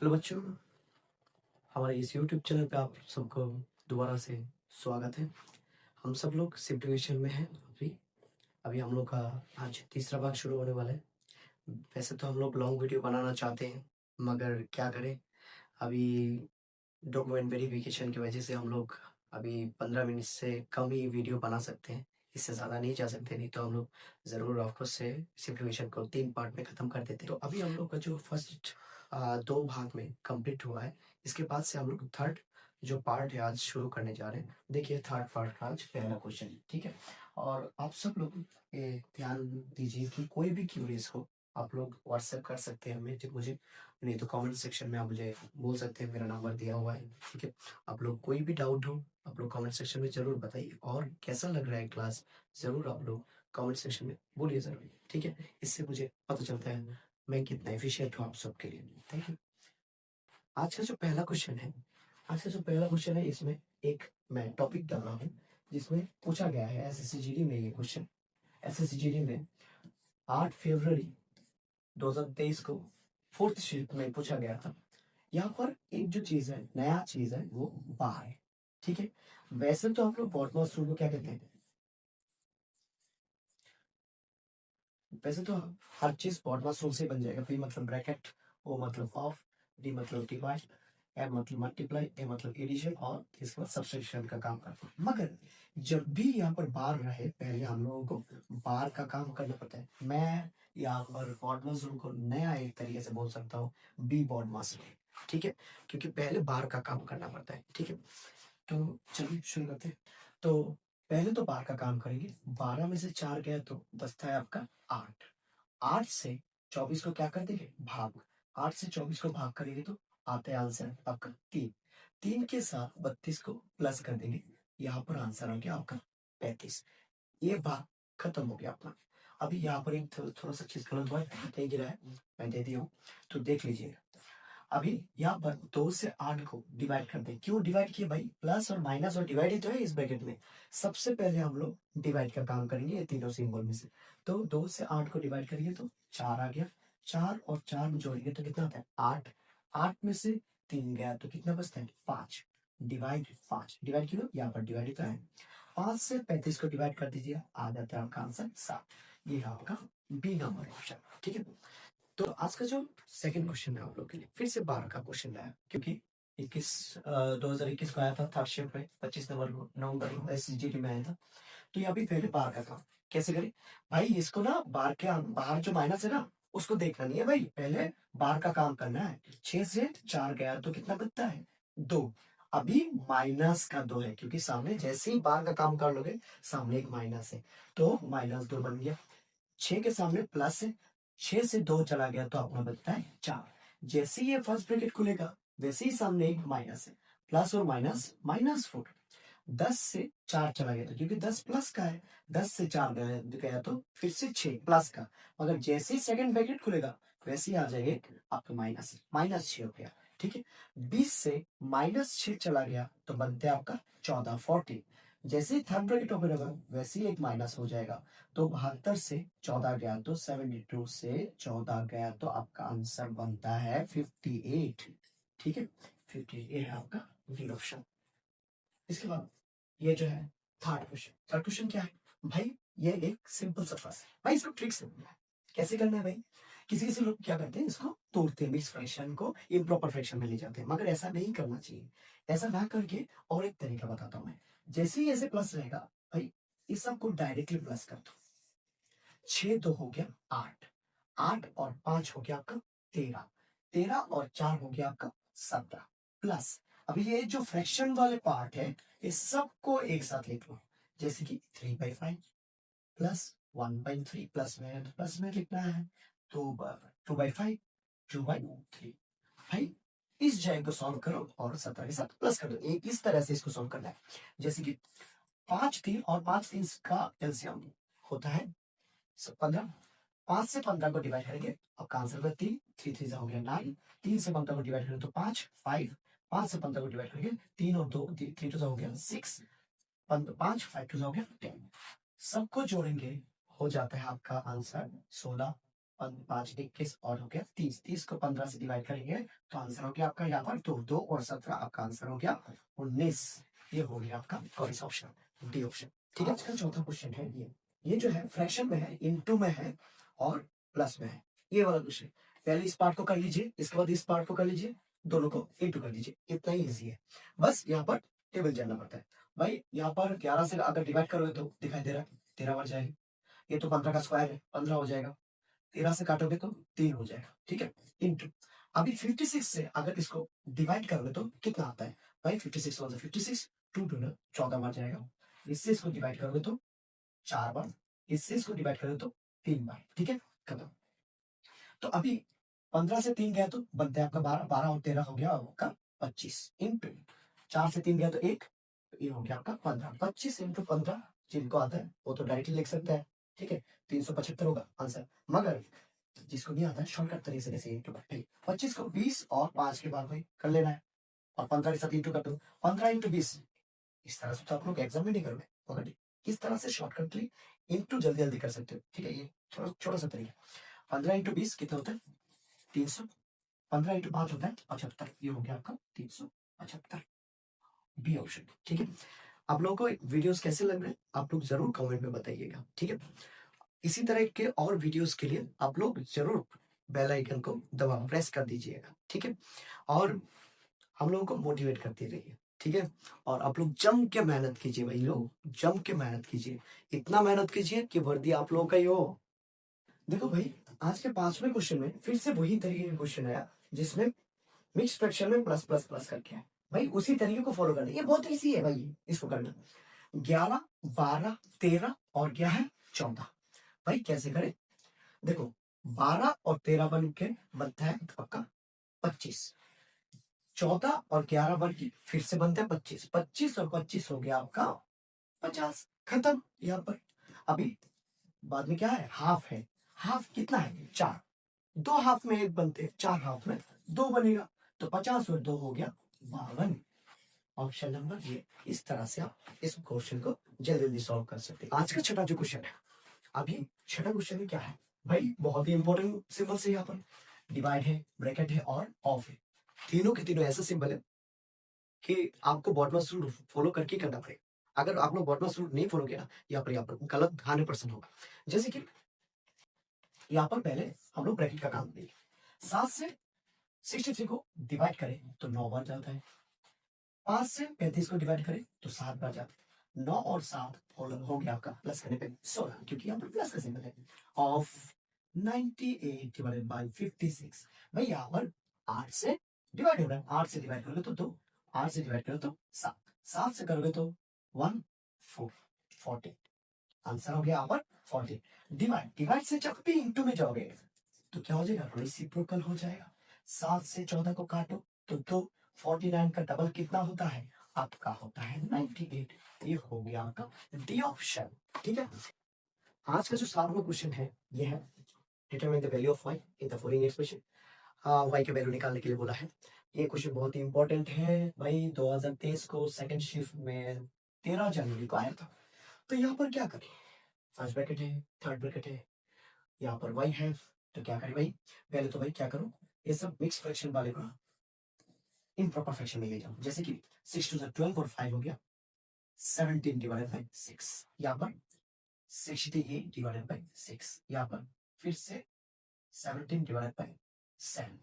Hello बच्चों, हमारे इस यूट्यूब चैनल पे आप सबको दोबारा से स्वागत है। हम सब लोग शिफ्ट डिवीजन में हैं। अभी अभी हम लोग का आज तीसरा भाग शुरू होने वाला है। वैसे तो हम लोग लॉन्ग वीडियो बनाना चाहते हैं, मगर क्या करें, अभी डॉक्यूमेंट वेरिफिकेशन की वजह से हम लोग अभी 15 मिनट से कम ही वीडियो बना सकते हैं। इससे ज़्यादा नहीं जा सकते, नहीं तो हम लोग ज़रूर ऑफकोर्स से शिफ्ट डिवीजन को 3 पार्ट में ख़त्म कर देते। तो अभी हम लोग का जो फर्स्ट 2 भाग में कंप्लीट हुआ है, इसके बाद से हम लोग थर्ड जो पार्ट है आज शुरू करने जा रहे हैं। देखिए थर्ड पार्ट का आज पहला क्वेश्चन है, ठीक है? और आप सब लोग ये ध्यान दीजिए कि कोई भी क्यूरीज हो, आप लोग व्हाट्सएप कर सकते हैं हमें, मुझे नहीं तो कमेंट सेक्शन में आप मुझे बोल सकते हैं, मेरा नंबर दिया हुआ है, ठीक है? आप लोग कोई भी डाउट हो आप लोग कमेंट सेक्शन में ज़रूर बताइए, और कैसा लग रहा है क्लास ज़रूर आप लोग कमेंट सेक्शन में बोलिए ज़रूर, ठीक है? इससे मुझे पता चलता है मैं कितना एफिशिएंट हूँ आप सबके लिए। Thank you. आज का जो पहला क्वेश्चन है, इसमें एक मैं टॉपिक डाल रहा हूँ जिसमें पूछा गया है एसएससीजीडी में। ये क्वेश्चन एसएससीजीडी में 8 फरवरी 2023 को फोर्थ शिफ्ट में पूछा गया था। यहाँ पर एक जो चीज है, नया चीज है, वो बार है, ठीक है? वैसे तो हम लोग बॉटमॉस रूल को क्या कहते हैं? वैसे तो हर चीज बॉटमॉस रूल से बन जाएगा। पी मतलब ब्रैकेट, ओ मतलब ऑफ, डी मतलब डिवाइड, एम मतलब मल्टीप्लाई, ए मतलब एडिशन, और इसके बाद सब्सट्रैक्शन का काम करते हैं। मगर जब भी यहाँ पर बार रहे, पहले हम लोगों को बार का काम करना पड़ता है। मैं यहाँ पर बॉटमॉस रूल को नया एक तरीके से बोल सकता हूँ, बी बॉटमॉस रूल, ठीक है? क्योंकि पहले बार का काम करना पड़ता है, ठीक है? तो चलिए शुरू करते हैं। तो पहले तो बार का काम करेंगे। 12 में से 4 गया तो बचता है आपका 8। 8 से 24 को क्या कर देंगे? भाग। 8 से 24 को भाग करेंगे तो आता है आंसर आपका 3। 3 के साथ 32 को प्लस कर देंगे, यहाँ पर आंसर आ गया आपका 35। ये भाग खत्म हो गया अपना। अभी यहाँ पर एक थोड़ा सा चीज गलत हुआ है, नहीं गिरा है, मैं दे दिया हूँ, तो देख लीजिएगा। अभी यहाँ पर 2 से 8 को डिवाइड कर दे। क्यों डिवाइड किए भाई? प्लस और माइनस और डिवाइड ही तो है इस ब्रैकेट में। सबसे पहले हम लोग डिवाइड का काम करेंगे ये तीनों सिंबल में से। तो 2 से 8 को डिवाइड करिए तो 4 आ गया। 4 और 4 में जोड़ेंगे तो कितना आता है? 8। 8 में से 3 गया तो कितना बचता है? 5। डिवाइड 5 डिवाइड क्यों? यहाँ पर डिवाइड तो है। 5 से 35 को डिवाइड कर दीजिए, आ जाता है आपका आंसर 7। ये आपका बी नंबर ऑप्शन, ठीक है? तो आज का जो सेकंड क्वेश्चन है आप लोग के लिए फिर से 12 का क्वेश्चन लाया, क्योंकि 2021 को आया था थर्ड शिफ्ट में, 25 नवंबर को एसजीटी में आया था। तो यहाँ भी पहले बार का काम कैसे करें भाई? इसको ना बार के बाहर जो माइनस है ना, उसको देखना नहीं है भाई, पहले बार का काम करना है। 6 से 4 गया तो कितना बचता है? 2। अभी माइनस का 2 है, क्योंकि सामने जैसे ही बार का काम कर लोगे सामने एक माइनस है, तो -2 बन गया। 6 के सामने प्लस है, 6 से 2 चला गया तो अपना बचता है 4। जैसे ही ये फर्स्ट ब्रैकेट खुलेगा वैसे ही सामने एक माइनस है, प्लस और माइनस -4। 10 से 4 चला गया था, क्योंकि 10 प्लस का है, 10 से 4 गया तो फिर से 6 प्लस का। मगर जैसे ही सेकंड ब्रैकेट खुलेगा वैसे ही आ जाएगा आपका -6 हो गया, ठीक है? 20 से -6 चला गया तो बनते हैं आपका 14, 40। जैसे ही थर्ड ब्रैकेट ओपन होगा वैसे ही एक माइनस हो जाएगा, तो 72 से 14 गया तो 72 से 14 गया तो आपका आंसर बनता है 58, ठीक है? 58 है आपका बी ऑप्शन। इसके बाद ये जो है थर्ड क्वेश्चन क्या है भाई? ये एक सिंपल सा फर्स्ट है भाई, इसको ट्रिक से कैसे करना है भाई? किसी किसी लोग क्या करते हैं, इसको तोड़ते हैं, मिक्स फ्रैक्शन को इम्प्रॉपर फ्रैक्शन में ले जाते हैं, मगर ऐसा नहीं करना चाहिए। ऐसा ना करके और एक तरीका बताता हूँ मैं। जैसे ही ऐसे प्लस रहेगा भाई, इस सबको डायरेक्टली प्लस कर दो। 6 2 हो गया 8, 8 और 5 हो गया आपका 13, 13 और 4 हो गया आपका 17 प्लस। अभी ये जो फ्रैक्शन वाले पार्ट है इस सबको एक साथ लिख लो, जैसे कि 3/5 प्लस 1/3 प्लस में लिखना है 2/5 2/3। भाई इस जय को सॉल्व करो और 17 के साथ प्लस कर दो। एक इस तरह से इसको सॉल्व करना है, जैसे कि 5 3 और 5 3 का एलसीएम होता है 15। 5 से 15 को डिवाइड करेंगे, आपका आंसर होगा 3। 3 3 हो गया 9। 3 से 15 को डिवाइड करें तो 5 5। 5 से 15 को डिवाइड करेंगे 3 और 2 3 2 हो गया 6। 5 5 2 हो गया 10। सबको जोड़ेंगे हो जाता है आपका आंसर 16 5 21 और हो गया 30। 30 को 15 से डिवाइड करेंगे तो आंसर हो गया आपका यहाँ पर 2 2 और 17 आपका आंसर हो गया 19। ये हो गया आपका कौन सा ऑप्शन, डी ऑप्शन। ठीक है, आज का चौथा क्वेश्चन है ये जो है फ्रैक्शन में है, इनटू में है और प्लस में है, ये वाला क्वेश्चन। पहले इस पार्ट को कर लीजिए, इसके बाद इस पार्ट को कर लीजिए, दोनों को इनटू कर लीजिए, इतना ही इजी है। बस यहाँ पर टेबल जानना पड़ता है भाई। यहाँ पर 11 से अगर डिवाइड करोगे तो दिखाई दे रहा है 13 बार जाएगा। ये तो 15 का स्क्वायर है, 15 हो जाएगा। 13 से काटोगे तो 3 हो जाएगा। ठीक है, इंटू। अभी 56 से अगर इसको डिवाइड करोगे तो कितना आता है भाई? 56 वन 56, 2 2 ना 14 बार जाएगा। इससे इसको डिवाइड करोगे तो 4 बार, इससे इसको डिवाइड करोगे तो 3 बार। ठीक है, खत्म। तो अभी 15 से 3 गया तो बनता है आपका 12, 12 और 13 हो गया आपका 25 इंटू 4 से 3 गया तो 1, ये हो गया आपका 15। 25 इंटू 15 जिनको आता है वो तो डायरेक्टली लिख सकता है। ठीक है, 375 होगा आंसर। मगर जिसको नहीं आता है शॉर्टकट तरीके से इंटू भाई 25 को 20 और 5 के बाद भाई कर लेना है और 15 के साथ इंटू कर दो। 15 इंटू 20 इस तरह से तो आप लोग एग्जाम में नहीं करोगे, मगर किस तरह से शॉर्टकटली इंटू जल्दी जल्दी कर सकते हो। ठीक है, ये थोड़ा छोटा सा तरीका। 15 इंटू 20 कितना होता है? 300। 15 इंटू 5 होता है 75। ये हो गया आपका 375, बी ऑप्शन। ठीक है, आप लोगों को वीडियोस कैसे लग रहे हैं आप लोग जरूर कमेंट में बताइएगा। ठीक है, इसी तरह के और वीडियोस के लिए आप लोग जरूर बेल आइकन को दबा प्रेस कर दीजिएगा। ठीक है, और हम लोगों को मोटिवेट करते रहिए। ठीक है, और आप लोग जम के मेहनत कीजिए भाई, लोग जम के मेहनत कीजिए, इतना मेहनत कीजिए कि वर्दी आप लोगों का ही हो। देखो भाई, आज के 5वें क्वेश्चन में फिर से वही तरीके का क्वेश्चन आया जिसमें मिक्स फ्रैक्शन में प्लस प्लस प्लस करके है। भाई उसी तरीके को फॉलो करना, ये बहुत इजी है भाई इसको करना। 11 12 13 और क्या है 14। भाई कैसे करें? देखो 12 और 13 बन के बनता है आपका 25। 14 और 11 बन के फिर से बनता है 25। 25 और 25 हो गया आपका 50। खत्म। यहाँ पर अभी बाद में क्या है? हाफ है। हाफ कितना है? 4। 2 हाफ में 1 बनते हैं, 4 हाफ में 2 बनेगा। तो 50 और 2 हो गया 52। ऑप्शन नंबर ये। इस तरह से आप इस क्वेश्चन को जल्दी जल्दी सॉल्व कर सकते हैं। आज का छठा जो क्वेश्चन है, अभी छठा क्वेश्चन में क्या है भाई? बहुत ही इंपॉर्टेंट सिंबल से यहाँ पर डिवाइड है, ब्रैकेट है और ऑफ है। तीनों के तीनों ऐसा सिंबल है कि आपको बॉटमस रूल फॉलो करके करना पड़ेगा। अगर आप लोग बॉटमस रूल नहीं फॉलो किया ना, यहाँ पर गलत 100% होगा। जैसे कि यहाँ पर पहले हम लोग ब्रैकेट का काम देंगे। 7 से 63 को डिवाइड करें तो 9 बार जाता है। 5 से 35 को डिवाइड करें तो 7 बार जाता है। 9 और 7 हो गया आपका प्लस करने पे 16, क्योंकि यहाँ पर प्लस का सिंबल है। Of 98 divided by 56। भाई यहाँ पर 8 से डिवाइड हो रहा है। 8 से डिवाइड करोगे तो 2, 8 से डिवाइड करो तो 7, 7 से करोगे तो 1 4 40। आंसर हो गया यहाँ पर 40। डिवाइड, डिवाइड से जब भी इंटू में जाओगे तो क्या हो जाएगा? रेसिप्रोकल हो जाएगा। 7 से 14 को काटो तो 2। 49 का डबल कितना होता है? आपका होता है 98। ये हो गया आपका डी ऑप्शन। ठीक है, आज का जो 7वां क्वेश्चन है ये है determine the value of y in the following expression. y के वैल्यू निकालने के लिए बोला है। ये क्वेश्चन बहुत ही इंपॉर्टेंट है भाई। 2023 को सेकंड शिफ्ट में 13 जनवरी को आया था। तो यहाँ पर क्या करें? फर्स्ट ब्रैकेट है, थर्ड ब्रैकेट है, यहाँ पर y है, तो क्या करें भाई? पहले तो भाई क्या करो, ये सब मिक्स फ्रैक्शन वाले को इम्प्रॉपर फ्रैक्शन में ले जाओ। जैसे कि 6 टू 12 और 5 हो गया 17 डिवाइडेड बाय 6। यहाँ पर 68 डिवाइडेड बाय 6। यहाँ पर फिर से 17 डिवाइडेड बाय 7।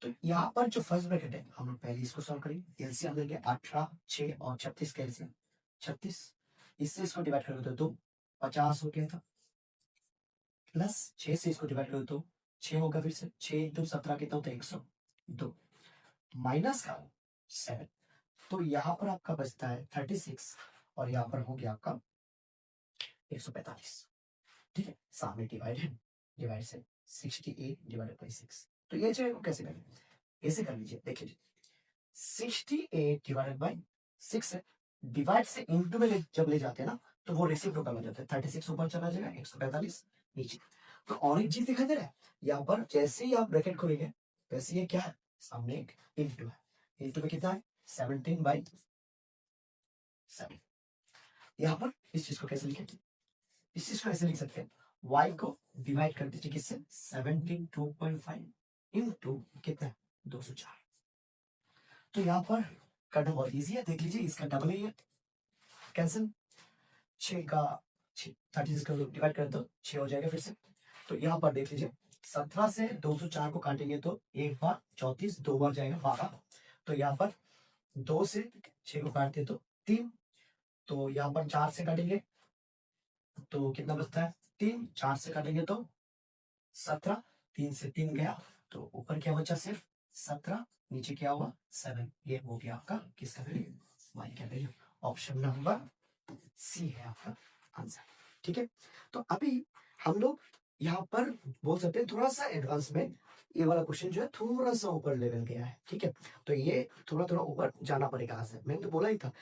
तो यहाँ पर जो फर्स्ट ब्रैकेट है हम लोग पहले इसको सॉल्व करेंगे। एलसीएम लेंगे 18, 6 और 36 का एलसीएम 36। इससे इसको डिवाइड करोगे तो 50 हो गया था। प्लस 6 से इसको डिवाइड करो तो 6 होगा। फिर से 6 इंटू 17 कितना होता है? 102। माइनस का 7। तो यहाँ पर आपका बचता है 36 और यहाँ पर हो गया आपका 145। ठीक है, सामने डिवाइड है, डिवाइड से 68 डिवाइडेड बाई 6। तो ये जो है वो कैसे करें? ऐसे कर लीजिए, देखिए 68 डिवाइडेड बाई 6 है। डिवाइड से इनटू में जब ले जाते हैं ना तो वो रेसिप्रोकल हो जाता है। 36 ऊपर चला जाएगा, 145 नीचे। तो और एक चीज दिखाई दे रहा है यहाँ पर, जैसे ही आप ब्रैकेट खोलेंगे वैसे ये क्या है? सामने एक इनटू है। इनटू में कितना है? 17/7। यहाँ पर इस चीज को कैसे लिखें? इस चीज को ऐसे लिख सकते हैं y को डिवाइड कर दीजिए किससे 72.5 इंटू कितना 204। तो यहाँ पर करना बहुत इजी है, देख लीजिए इसका डबल ही है, कैंसिल 6 का 36 का डिवाइड करें तो 6 हो जाएगा फिर से। तो यहाँ पर देख लीजिए 17 से 204 को काटेंगे तो एक बार 34, दो बार जाएगा 12। तो यहाँ पर 2 से 6 को काटते तो 3, तो यहाँ पर 4 से काटेंगे तो कितना बचता है 3, 4 से काटेंगे तो 17, 3 से 3 गया तो ऊपर क्या बचा सिर्फ 17, नीचे क्या हुआ 7। ये हो गया आपका किसका वैल्यू, वाई का वैल्यू। ऑप्शन नंबर सी है आपका आंसर। ठीक है, तो अभी हम लोग यहाँ पर बोल सकते हैं थोड़ा सा एडवांस में ये वाला क्वेश्चन जो है थोड़ा सा ऊपर लेवल गया है। ठीक है, तो ये थोड़ा थोड़ा ऊपर जाना पड़ेगा आज से, मैंने तो बोला ही था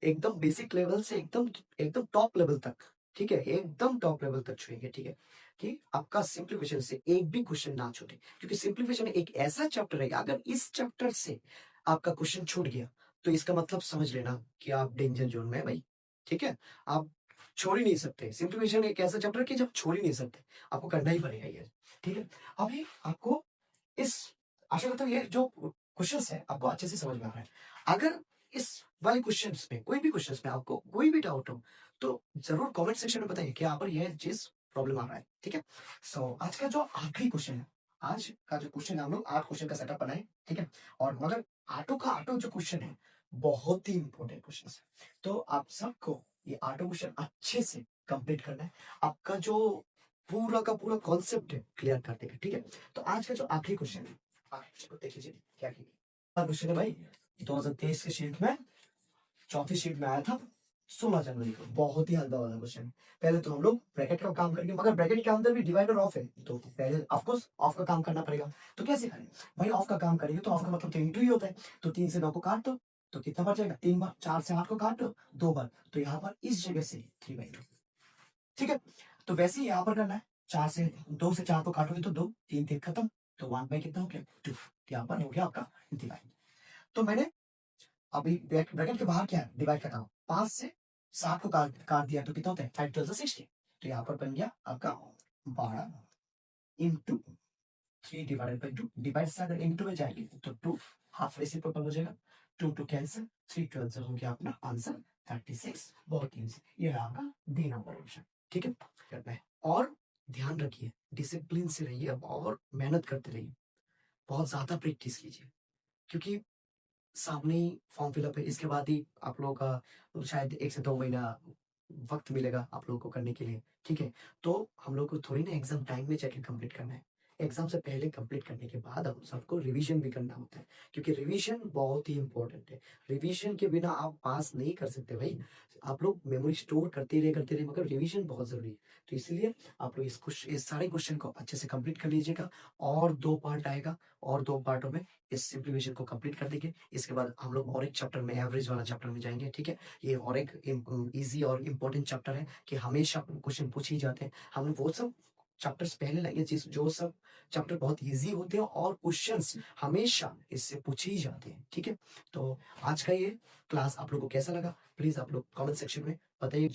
एकदम बेसिक लेवल से एकदम एकदम टॉप लेवल तक। ठीक है, एकदम टॉप लेवल तक छुएंगे। ठीक है, कि आपका सिंप्लीफिकेशन से एक भी क्वेश्चन ना छूटे, क्योंकि सिंप्लीफिकेशन एक ऐसा चैप्टर है अगर इस चैप्टर से आपका क्वेश्चन छूट गया तो इसका मतलब समझ लेना कि आप डेंजर जोन में है भाई। ठीक है, आप छोड़ ही नहीं सकते, सिंप्लीफिकेशन एक ऐसा चैप्टर है कि जब छोड़ ही नहीं सकते, आपको करना ही पड़ेगा ये। ठीक है, अभी आपको इस आशा करता हूँ ये जो क्वेश्चन है आपको अच्छे से समझ में आ रहा है। अगर इस वाले क्वेश्चंस में कोई भी क्वेश्चंस में आपको कोई भी डाउट हो तो जरूर कमेंट सेक्शन में बताइए कि यहाँ पर यह चीज प्रॉब्लम आ रहा है। ठीक है, सो आज का जो आखिरी क्वेश्चन है, आज का जो क्वेश्चन है हम लोग 8 क्वेश्चन का सेटअप बनाए। ठीक है, और मगर आठों का आठों जो क्वेश्चन है बहुत ही इंपॉर्टेंट क्वेश्चन है, तो आप सबको ये आठों क्वेश्चन अच्छे से कंप्लीट करना है। आपका जो पूरा का पूरा कॉन्सेप्ट है क्लियर कर देगा। ठीक है, तो आज का जो आखिरी क्वेश्चन है देख लीजिए क्या क्वेश्चन है भाई। 2023 के शीट में चौथी शीट में आया था 16 जनवरी को, बहुत ही हल्का वाला क्वेश्चन। पहले तो हम लोग ब्रैकेट का काम करेंगे, मगर ब्रैकेट के अंदर भी डिवाइडर ऑफ है तो पहले ऑफकोर्स ऑफ का काम करना पड़ेगा। तो कैसे करें भाई, ऑफ का काम करेंगे तो ऑफ का मतलब तो इंटू ही होता है। तो 3 से 9 को काट दो तो कितना बच जाएगा 3 बार, 4 से 8 को काट दो 2 बार, तो यहाँ पर इस जगह से 3/2। ठीक है, तो वैसे ही यहाँ पर करना है, 4 से 2 से 4 को काटोगे तो 2, 3 3 खत्म, तो 1 बाई कितना हो गया 2। यहाँ पर हो गया आपका डिवाइड। तो मैंने अभी ब्रैकेट के बाहर क्या है डिवाइड कर रहा हूँ, 5 से 7 को काट दिया तो कितना होता है 5 12 60। तो यहाँ पर बन गया आपका 12 इंटू 3 डिवाइडेड बाई 2। डिवाइड से अगर इंटू में जाएंगे तो 2 हाफ रेसिप्रोकल हो जाएगा, 2 2 कैंसिल, 3 12 हो गया अपना आंसर 36। बहुत इजी, ये रहा आपका डी नंबर ऑप्शन। ठीक है, करना है और ध्यान रखिए डिसिप्लिन से रहिए और मेहनत करते रहिए, बहुत ज्यादा प्रैक्टिस कीजिए, क्योंकि सामने ही फॉर्म फिलअप है, इसके बाद ही आप लोगों का शायद 1 से 2 महीना वक्त मिलेगा आप लोगों को करने के लिए। ठीक है, तो हम लोग को थोड़ी ना एग्जाम टाइम में जाके कंप्लीट करना है, एग्जाम से पहले कंप्लीट करने के बाद हम सबको रिवीजन भी करना होता है, क्योंकि रिवीजन बहुत ही इंपॉर्टेंट है। रिवीजन के बिना आप पास नहीं कर सकते भाई। आप लोग मेमोरी स्टोर करते रहे मगर रिवीजन बहुत जरूरी है। तो इसलिए आप लोग इस सारे क्वेश्चन को अच्छे से कंप्लीट कर लीजिएगा, और 2 पार्ट आएगा, और 2 पार्टों में इस सिंप्लीफिकेशन को कंप्लीट कर देंगे। इसके बाद हम लोग और एक चैप्टर में एवरेज वाला चैप्टर में जाएंगे। ठीक है, ये और एक इजी और इम्पोर्टेंट चैप्टर है कि हमेशा क्वेश्चन पूछ ही जाते हैं। हम लोग वो सब चैप्टर्स पहले लाएंगे जिस जो सब चैप्टर बहुत इजी होते हैं और क्वेश्चंस हमेशा इससे पूछे ही जाते हैं। ठीक है, तो आज का ये क्लास आप लोग को कैसा लगा प्लीज आप लोग कमेंट सेक्शन में बताइए।